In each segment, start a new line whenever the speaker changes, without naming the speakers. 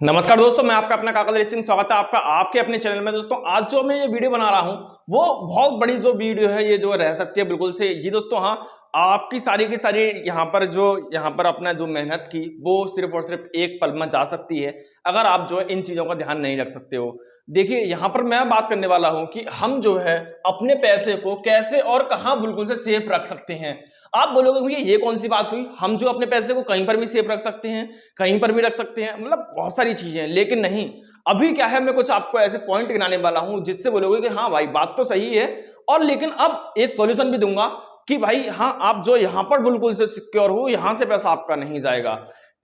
नमस्कार दोस्तों, मैं आपका अपना काकल सिंह स्वागत है आपका आपके अपने चैनल में। दोस्तों आज जो मैं ये वीडियो बना रहा हूँ वो बहुत बड़ी जो वीडियो है ये जो रह सकती है बिल्कुल से जी दोस्तों। हाँ, आपकी सारी की सारी यहाँ पर अपना जो मेहनत की वो सिर्फ और सिर्फ एक पल में जा सकती है अगर आप जो है इन चीजों का ध्यान नहीं रख सकते हो। देखिए यहाँ पर मैं बात करने वाला हूँ कि हम जो है अपने पैसे को कैसे और कहाँ बिल्कुल से सेफ रख सकते हैं। आप बोलोगे भैया ये कौन सी बात हुई, हम जो अपने पैसे को कहीं पर भी सेफ रख सकते हैं, कहीं पर भी रख सकते हैं, मतलब बहुत सारी चीजें हैं। लेकिन नहीं, अभी क्या है, मैं कुछ आपको ऐसे पॉइंट गिनाने वाला हूं जिससे बोलोगे कि हाँ भाई बात तो सही है, और लेकिन अब एक सॉल्यूशन भी दूंगा कि भाई हाँ आप जो यहां पर बिल्कुल से सिक्योर हो, यहां से पैसा आपका नहीं जाएगा।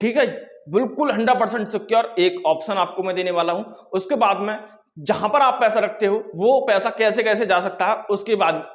ठीक है, बिल्कुल 100% सिक्योर एक ऑप्शन आपको मैं देने वाला हूं। उसके बाद में जहां पर आप पैसा रखते हो वो पैसा कैसे कैसे जा सकता है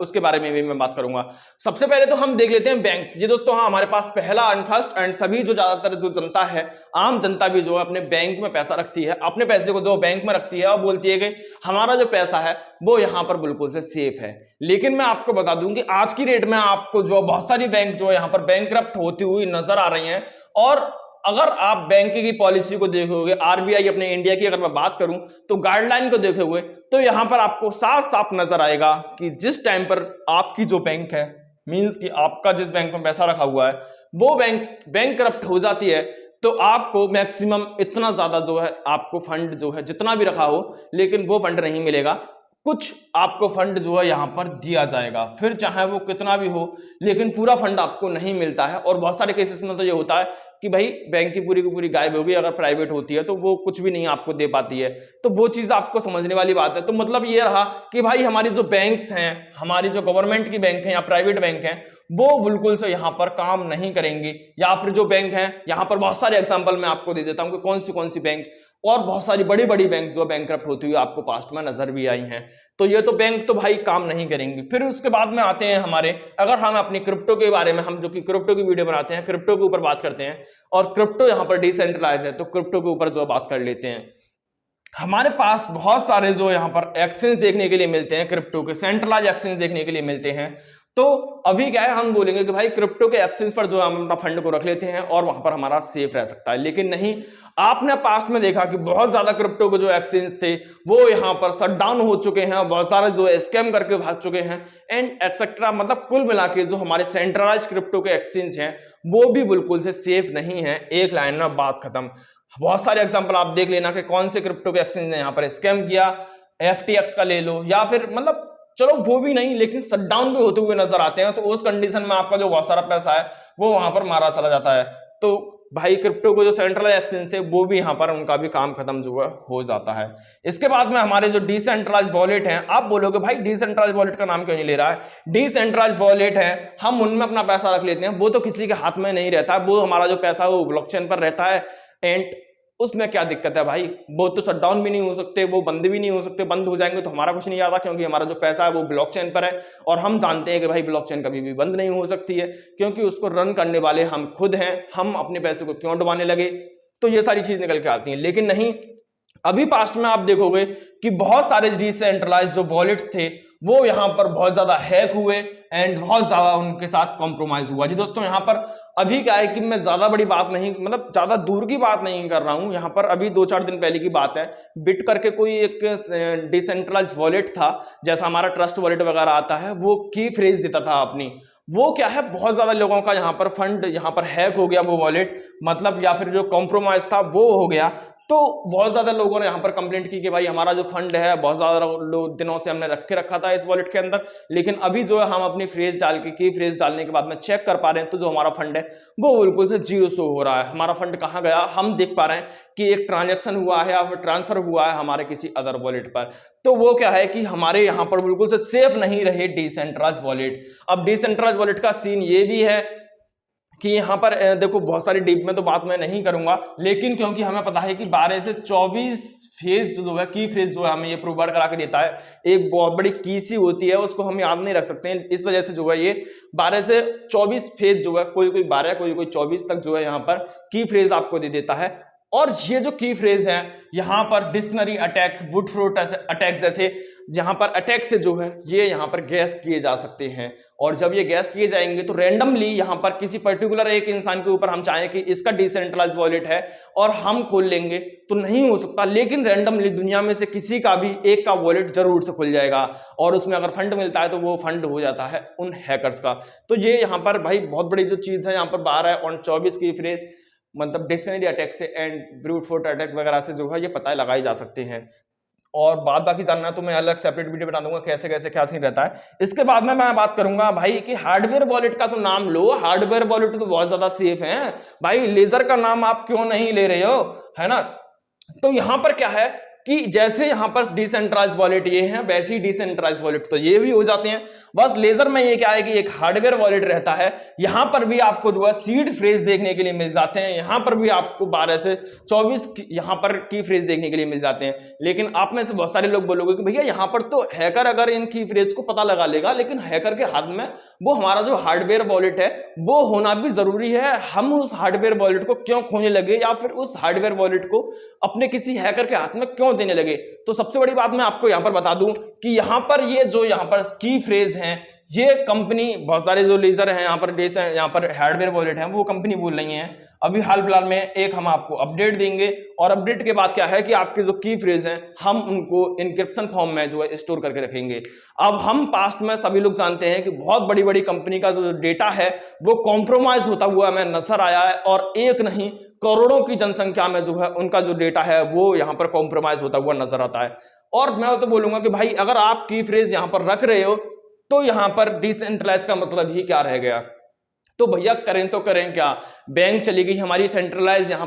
उसके बारे में भी मैं बात करूंगा। सबसे पहले तो हम देख लेते हैं बैंक जी दोस्तों। हाँ, हमारे पास पहला एंड फर्स्ट एंड सभी जो ज्यादातर जो जनता है, आम जनता भी जो है अपने बैंक में पैसा रखती है, अपने पैसे को जो बैंक में रखती है और बोलती है कि हमारा जो पैसा है वो यहाँ पर बिल्कुल से सेफ है। लेकिन मैं आपको बता दूं कि आज की डेट में आपको जो बहुत सारी बैंक जो है यहाँ पर बैंकरप्ट होती हुई नजर आ रही हैं। और अगर आप बैंक की पॉलिसी को देखोगे, आरबीआई अपने इंडिया की अगर मैं बात करूं तो गाइडलाइन को देखोगे तो यहां पर आपको साफ साफ नजर आएगा कि जिस टाइम पर आपकी जो बैंक है, मींस कि आपका जिस बैंक में पैसा रखा हुआ है वो बैंक करप्ट हो जाती है तो आपको मैक्सिमम इतना ज्यादा जो है आपको फंड जो है जितना भी रखा हो, लेकिन वो फंड नहीं मिलेगा। कुछ आपको फंड जो है यहां पर दिया जाएगा, फिर चाहे वो कितना भी हो, लेकिन पूरा फंड आपको नहीं मिलता है। और बहुत सारे केसेस में तो ये होता है कि भाई बैंक की पूरी गायब हो गई, अगर प्राइवेट होती है तो वो कुछ भी नहीं आपको दे पाती है। तो वो चीज आपको समझने वाली बात है। तो मतलब ये रहा कि भाई हमारी जो बैंक्स हैं, हमारी जो गवर्नमेंट की बैंक है या प्राइवेट बैंक है, वो बिल्कुल से यहाँ पर काम नहीं करेंगे। या फिर जो बैंक है, यहाँ पर बहुत सारे एग्जाम्पल मैं आपको दे देता हूँ कि कौन सी बैंक और बहुत सारी बड़ी बड़ी बैंक जो बैंकरप्ट होती हुई आपको पास्ट में नजर भी आई हैं। तो ये तो बैंक तो भाई काम नहीं करेंगी। फिर उसके बाद में आते हैं हमारे, अगर हम अपनी क्रिप्टो के बारे में, हम जो कि क्रिप्टो की वीडियो बनाते हैं, क्रिप्टो के ऊपर बात करते हैं, और क्रिप्टो यहाँ पर डिसेंट्रलाइज है तो क्रिप्टो के ऊपर जो बात कर लेते हैं। हमारे पास बहुत सारे जो यहाँ पर एक्सचेंज देखने के लिए मिलते हैं, क्रिप्टो के सेंट्रलाइज एक्सचेंज देखने के लिए मिलते हैं। तो अभी क्या है, हम बोलेंगे कि भाई क्रिप्टो के एक्सचेंज पर जो हम अपना फंड को रख लेते हैं और वहां पर हमारा सेफ रह सकता है। लेकिन नहीं, आपने पास्ट में देखा कि बहुत ज्यादा क्रिप्टो के जो एक्सचेंज थे वो यहाँ पर शट डाउन हो चुके हैं, बहुत सारे जो स्कैम करके भाग चुके हैं एंड एक्सेट्रा। मतलब कुल मिला के जो हमारे सेंट्रलाइज क्रिप्टो के एक्सचेंज हैं वो भी बिल्कुल से सेफ नहीं है। एक लाइन में बात खत्म। बहुत सारे एग्जांपल आप देख लेना कि कौन से क्रिप्टो के एक्सचेंज ने यहाँ पर स्कैम किया। FTX का ले लो, या फिर मतलब चलो वो भी नहीं, लेकिन शटडाउन भी होते हुए नजर आते हैं। तो उस कंडीशन में आपका जो बहुत सारा पैसा है वो वहां पर मारा चला जाता है। तो भाई क्रिप्टो को जो सेंट्रलाइज एक्सचेंज थे वो भी यहाँ पर उनका भी काम खत्म जो है हो जाता है। इसके बाद में हमारे जो डिसेंट्रलाइज वॉलेट हैं, आप बोलोगे भाई डिसेंट्रलाइज वॉलेट का नाम क्यों नहीं ले रहा है। डिसेंट्रलाइज वॉलेट है, हम उनमें अपना पैसा रख लेते हैं, वो तो किसी के हाथ में नहीं रहता, वो हमारा जो पैसा है वो ब्लॉकचेन पर रहता है। एंड उसमें क्या दिक्कत है भाई, वो तो शटडाउन भी नहीं हो सकते, वो बंद भी नहीं हो सकते। बंद हो जाएंगे तो हमारा कुछ नहीं आता, क्योंकि हमारा जो पैसा है वो ब्लॉकचेन पर है। और हम जानते हैं कि भाई ब्लॉकचेन कभी भी बंद नहीं हो सकती है, क्योंकि उसको रन करने वाले हम खुद हैं। हम अपने पैसे को क्यों डुबाने लगे, तो ये सारी चीज निकल के आती हैं। लेकिन नहीं, अभी पास्ट में आप देखोगे कि बहुत सारे डिसेंट्रलाइज्ड जो वॉलेट्स थे वो यहाँ पर बहुत ज्यादा हैक हुए एंड बहुत ज्यादा उनके साथ कॉम्प्रोमाइज हुआ। जी दोस्तों, यहाँ पर अभी क्या है कि मैं ज्यादा बड़ी बात नहीं, मतलब ज्यादा दूर की बात नहीं कर रहा हूं, यहाँ पर अभी 2-4 दिन पहले की बात है। बिट करके कोई एक डिसेंट्रलाइज्ड वॉलेट था, जैसा हमारा ट्रस्ट वॉलेट वगैरह आता है, वो की फ्रेज देता था अपनी। वो क्या है, बहुत ज्यादा लोगों का यहाँ पर फंड यहाँ पर हैक हो गया वो वॉलेट, मतलब या फिर जो कॉम्प्रोमाइज था वो हो गया। तो बहुत ज्यादा लोगों ने यहाँ पर कंप्लेंट की कि भाई हमारा जो फंड है बहुत ज्यादा दिनों से हमने रखा था इस वॉलेट के अंदर, लेकिन अभी जो है हम अपनी फ्रेज डाल के की फ्रेज डालने के बाद में चेक कर पा रहे हैं तो जो हमारा फंड है वो बिल्कुल से जीरो शो हो रहा है। हमारा फंड कहाँ गया, हम देख पा रहे हैं कि एक ट्रांजेक्शन हुआ है या फिर ट्रांसफर हुआ है हमारे किसी अदर वॉलेट पर। तो वो क्या है कि हमारे यहाँ पर बिल्कुल से सेफ नहीं रहे डिसेंट्रलाइज्ड वॉलेट। अब डिसेंट्रलाइज्ड वॉलेट का सीन ये भी है कि यहाँ पर देखो, बहुत सारी डीप में तो बात मैं नहीं करूंगा, लेकिन क्योंकि हमें पता है कि 12 से 24 फेज जो है, की फ्रेज जो है हमें ये प्रोवाइड करा के देता है। एक बहुत बड़ी की सी होती है, उसको हम याद नहीं रख सकते हैं, इस वजह से जो है ये 12 से 24 फेज जो है, कोई 12 कोई 24 तक जो है यहाँ पर की फ्रेज आपको दे देता है। और ये जो की फ्रेज है यहाँ पर dictionary attack, would fruit attack जैसे यहाँ पर अटैक से जो है ये यहाँ पर गैस किए जा सकते हैं। और जब ये गैस किए जाएंगे तो रैंडमली यहाँ पर किसी पर्टिकुलर एक इंसान के ऊपर हम चाहें कि इसका डिसेंट्रलाइज वॉलेट है और हम खोल लेंगे तो नहीं हो सकता, लेकिन रैंडमली दुनिया में से किसी का भी एक का वॉलेट जरूर से खुल जाएगा और उसमें अगर फंड मिलता है तो वो फंड हो जाता है उन हैकर्स का। तो ये यहाँ पर भाई बहुत बड़ी जो चीज है यहाँ पर 12 और 24 की फ्रेज मतलब डिक्शनरी अटैक से एंड ब्रूट फोर्स अटैक वगैरह से जो है ये पता लगाए जा सकते हैं। और बात बाकी जानना तो मैं अलग सेपरेट वीडियो बना दूंगा कैसे कैसे क्या सीन रहता है। इसके बाद में मैं बात करूंगा भाई कि हार्डवेयर वॉलेट का तो नाम लो, हार्डवेयर वॉलेट तो बहुत ज्यादा सेफ है भाई, लेजर का नाम आप क्यों नहीं ले रहे हो, है ना। तो यहां पर क्या है कि जैसे यहां पर डिसेंट्रलाइज वॉलेट ये है वैसे ही डिसेंट्रलाइज वॉलेट तो ये भी हो जाते हैं। बस लेजर में ये क्या है कि एक हार्डवेयर वॉलेट रहता है, यहां पर भी आपको जो है सीड फ्रेज देखने के लिए मिल जाते हैं, यहां पर भी आपको 12 से 24 यहां पर की फ्रेज देखने के लिए मिल जाते हैं। लेकिन आप में से बहुत सारे लोग बोलोगे कि भैया यहां पर तो हैकर अगर इन की फ्रेज को पता लगा लेगा, लेकिन हैकर के हाथ में वो हमारा जो हार्डवेयर वॉलेट है वो होना भी जरूरी है, हम उस हार्डवेयर वॉलेट को क्यों खोने लगे या फिर उस हार्डवेयर वॉलेट को अपने किसी हैकर के हाथ में क्यों देने लगे। तो सबसे बड़ी बात मैं आपको यहां पर बता दूं कि यहां पर ये जो यहां पर की फ्रेज हैं ये कंपनी बहुत सारे जो लेजर हैं यहाँ पर हार्डवेयर वॉलेट है वो कंपनी बोल रही है। अभी हाल फिलहाल में एक हम आपको अपडेट देंगे और अपडेट के बाद क्या है कि आपके जो की फ्रेज हैं हम उनको इनक्रिप्शन फॉर्म में जो है स्टोर करके रखेंगे। अब हम पास्ट में सभी लोग जानते हैं कि बहुत बड़ी बड़ी कंपनी का जो डेटा है वो कॉम्प्रोमाइज होता हुआ हमें नजर आया है और एक नहीं करोड़ों की जनसंख्या में जो है उनका जो डेटा है वो यहाँ पर कॉम्प्रोमाइज होता हुआ नजर आता है। और मैं तो बोलूंगा कि भाई अगर आप की फ्रेज यहाँ पर रख रहे हो तो यहां पर डिसेंट्रलाइज का मतलब ही क्या रह गया। तो भैया करें तो करें क्या, बैंक चली गई हमारी सेंट्रलाइज, यहां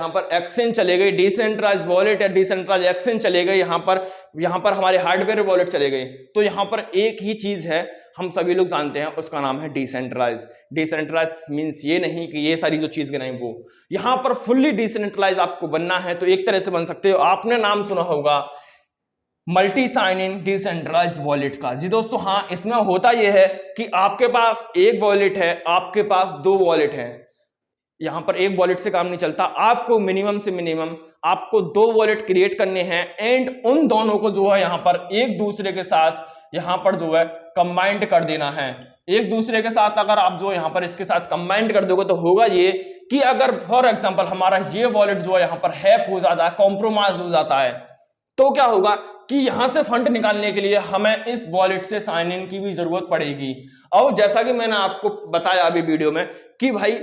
पर एक्सचेंज चले गए, डिसेंट्रलाइज वॉलेट या डिसेंट्रलाइज एक्सचेंज चले गए, यहां पर हमारे हार्डवेयर वॉलेट चले गए। तो यहां पर एक ही चीज है हम सभी लोग जानते हैं उसका नाम है डिसेंट्रलाइज। डिसेंट्रलाइज मींस ये नहीं कि ये सारी जो चीज के नहीं, वो यहां पर फुल्ली डिसेंट्रलाइज आपको बनना है तो एक तरह से बन सकते हो। आपने नाम सुना होगा multi sign in decentralize wallet का। जी दोस्तों हाँ, इसमें होता यह है कि आपके पास एक वॉलेट है, आपके पास 2 वॉलेट है, यहां पर एक वॉलेट से काम नहीं चलता, आपको मिनिमम से मिनिमम आपको 2 वॉलेट क्रिएट करने हैं एंड उन दोनों को जो है यहां पर एक दूसरे के साथ यहां पर जो है कंबाइंड कर देना है। एक दूसरे के साथ अगर आप जो यहां पर इसके साथ कंबाइंड कर दोगे तो होगा ये कि अगर फॉर एग्जांपल हमारा ये वॉलेट जो है यहां पर हैक हो जाता है, कॉम्प्रोमाइज हो जाता है, तो क्या होगा कि यहां से फंड निकालने के लिए हमें इस वॉलेट से साइन इन की भी जरूरत पड़ेगी। और जैसा कि मैंने आपको बताया अभी वीडियो में कि भाई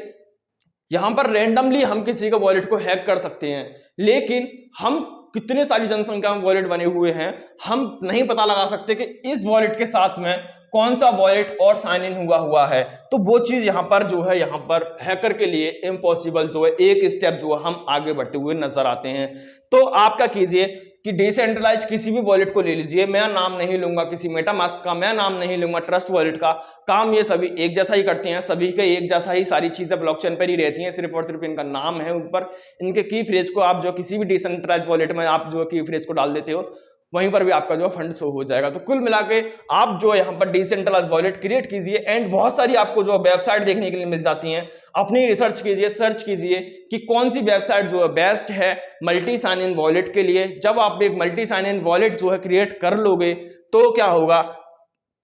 यहां पर रैंडमली हम किसी का वॉलेट को हैक कर सकते हैं, लेकिन हम कितने सारी जनसंख्या में वॉलेट बने हुए हैं हम नहीं पता लगा सकते कि इस वॉलेट के साथ में कौन सा वॉलेट और साइन इन हुआ है। तो वो चीज यहां पर जो है यहां पर हैकर के लिए इम्पॉसिबल जो है, एक स्टेप जो है हम आगे बढ़ते हुए नजर आते हैं। तो आप क्या कीजिए कि डिसेंट्रलाइज किसी भी वॉलेट को ले लीजिए, मैं नाम नहीं लूंगा किसी मेटामास्क का, मैं नाम नहीं लूंगा ट्रस्ट वॉलेट का, काम ये सभी एक जैसा ही करते हैं, सभी के एक जैसा ही सारी चीजें ब्लॉकचेन पर ही रहती हैं, सिर्फ और सिर्फ इनका नाम है ऊपर, इनके की फ्रेज को आप जो किसी भी डिसेंट्रलाइज वॉलेट में आप जो की फ्रेज को डाल देते हो वहीं पर भी आपका जो फंड शो हो जाएगा। तो कुल मिला के आप जो यहाँ पर डिसेंट्रलाइज वॉलेट क्रिएट कीजिए एंड बहुत सारी आपको जो वेबसाइट देखने के लिए मिल जाती हैं, अपनी रिसर्च कीजिए, सर्च कीजिए कि कौन सी वेबसाइट जो है बेस्ट है मल्टी साइन इन वॉलेट के लिए। जब आप एक मल्टी साइन इन वॉलेट जो है क्रिएट कर लोगे तो क्या होगा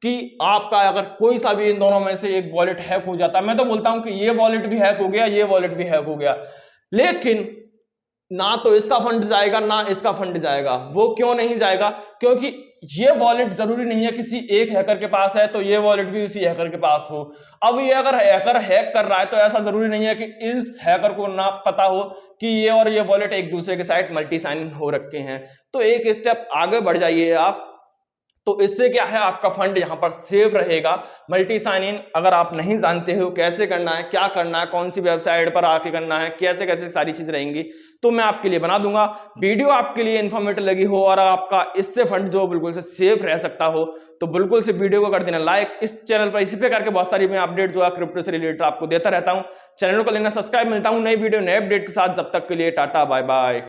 कि आपका अगर कोई सा भी इन दोनों में से एक वॉलेट हैक हो जाता है, मैं तो बोलता हूं कि ये वॉलेट भी हैक हो गया, ये वॉलेट भी हैक हो गया, लेकिन ना तो इसका फंड जाएगा ना इसका फंड जाएगा। वो क्यों नहीं जाएगा? क्योंकि ये वॉलेट जरूरी नहीं है किसी एक हैकर के पास है तो ये वॉलेट भी उसी हैकर के पास हो। अब ये अगर हैकर हैक कर रहा है तो ऐसा जरूरी नहीं है कि इस हैकर को ना पता हो कि ये और ये वॉलेट एक दूसरे के साथ मल्टी साइन हो रखे हैं। तो एक स्टेप आगे बढ़ जाइए आप, तो इससे क्या है आपका फंड यहां पर सेफ रहेगा। मल्टी साइन इन अगर आप नहीं जानते हो कैसे करना है, क्या करना है, कौन सी वेबसाइट पर आके करना है, कैसे कैसे सारी चीज रहेंगी, तो मैं आपके लिए बना दूंगा। वीडियो आपके लिए इन्फॉर्मेटिव लगी हो और आपका इससे फंड जो बिल्कुल से सेफ रह सकता हो तो बिल्कुल से वीडियो को कर देना लाइक। इस चैनल पर इसी प्रकार के बहुत सारी मैं अपडेट जो है क्रिप्टो से रिलेटेड आपको देता रहता हूं। चैनल को लेना सब्सक्राइब। मिलता हूं नई वीडियो नए अपडेट के साथ, जब तक के लिए टाटा बाय बाय।